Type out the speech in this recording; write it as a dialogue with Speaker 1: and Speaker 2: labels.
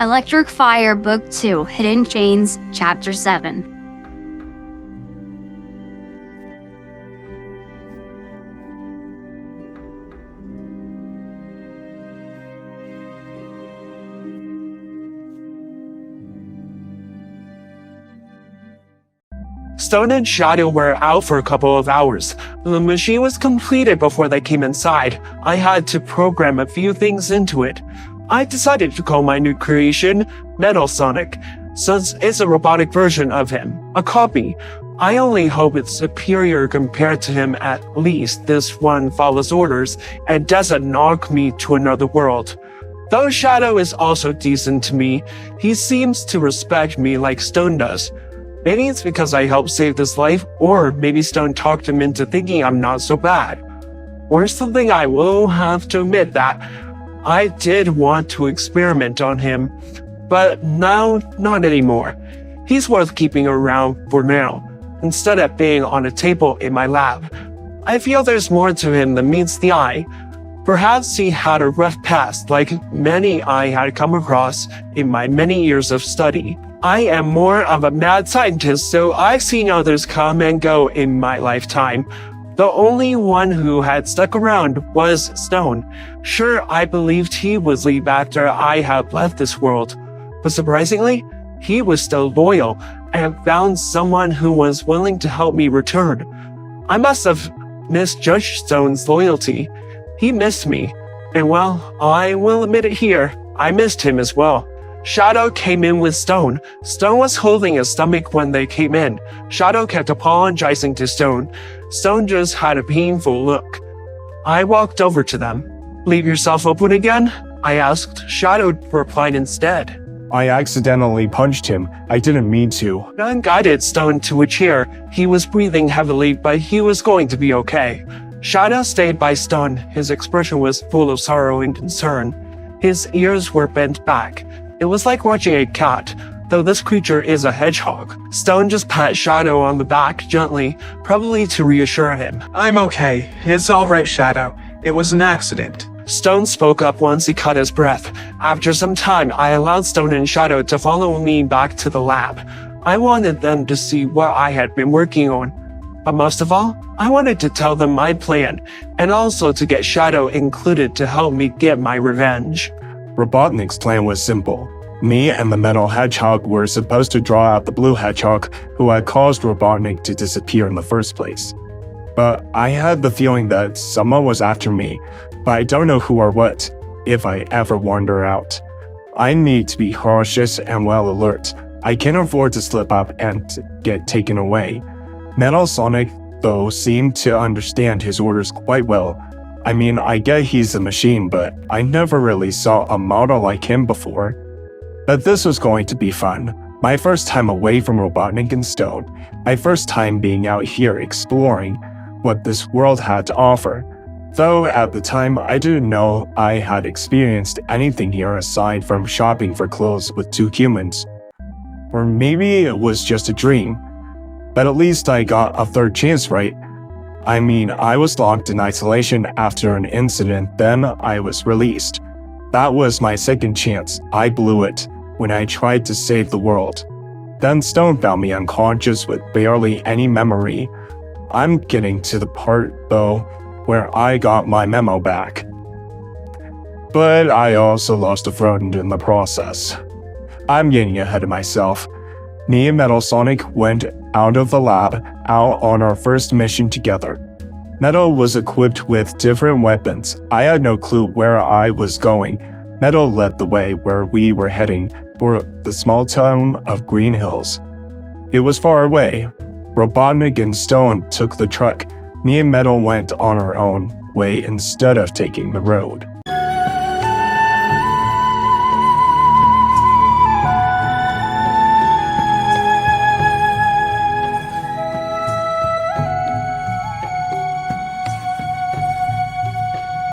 Speaker 1: Electric Fire Book 2, Hidden Chains, Chapter 7.
Speaker 2: Stone and Shadow were out for a couple of hours. The machine was completed before they came inside. I had to program a few things into it. I decided to call my new creation Metal Sonic, since it's a robotic version of him, a copy. I only hope it's superior compared to him. At least this one follows orders and doesn't knock me to another world. Though Shadow is also decent to me, he seems to respect me like Stone does. Maybe it's because I helped save his life, or maybe Stone talked him into thinking I'm not so bad. Or something. I will have to admit that I did want to experiment on him, but now not anymore. He's worth keeping around for now, instead of being on a table in my lab. I feel there's more to him than meets the eye. Perhaps he had a rough past like many I had come across in my many years of study. I am more of a mad scientist, so I've seen others come and go in my lifetime. The only one who had stuck around was Stone. Sure, I believed he would leave after I had left this world, but surprisingly, he was still loyal and found someone who was willing to help me return. I must have misjudged Stone's loyalty. He missed me, and well, I will admit it here, I missed him as well. Shadow came in with Stone. Stone was holding his stomach when they came in. Shadow kept apologizing to Stone. Stone just had a painful look. I walked over to them. "Leave yourself open again?" I asked. Shadow replied instead.
Speaker 3: I accidentally punched him. I didn't mean to.
Speaker 2: None guided Stone to a chair. He was breathing heavily, but he was going to be okay. Shadow stayed by Stone. His expression was full of sorrow and concern. His ears were bent back. It was like watching a cat, though this creature is a hedgehog. Stone just pat Shadow on the back gently, probably to reassure him.
Speaker 4: "I'm okay. It's alright, Shadow. It was an accident."
Speaker 2: Stone spoke up once he caught his breath. After some time, I allowed Stone and Shadow to follow me back to the lab. I wanted them to see what I had been working on. But most of all, I wanted to tell them my plan, and also to get Shadow included to help me get my revenge.
Speaker 3: Robotnik's plan was simple. Me and the metal hedgehog were supposed to draw out the blue hedgehog who had caused Robotnik to disappear in the first place. But I had the feeling that someone was after me, but I don't know who or what, if I ever wander out. I need to be cautious and well alert. I can't afford to slip up and get taken away. Metal Sonic, though, seemed to understand his orders quite well. I mean, I get he's a machine, but I never really saw a model like him before. But this was going to be fun. My first time away from Robotnik and Stone. My first time being out here exploring what this world had to offer. Though at the time, I didn't know I had experienced anything here aside from shopping for clothes with two humans. Or maybe it was just a dream. But at least I got a third chance, right? I mean, I was locked in isolation after an incident, then I was released. That was my second chance. I blew it when I tried to save the world. Then Stone found me unconscious with barely any memory. I'm getting to the part, though, where I got my memo back. But I also lost a friend in the process. I'm getting ahead of myself. Me and Metal Sonic went out of the lab, out on our first mission together. Metal was equipped with different weapons. I had no clue where I was going. Metal led the way where we were heading for the small town of Green Hills. It was far away. Robotnik and Stone took the truck. Me and Metal went on our own way instead of taking the road.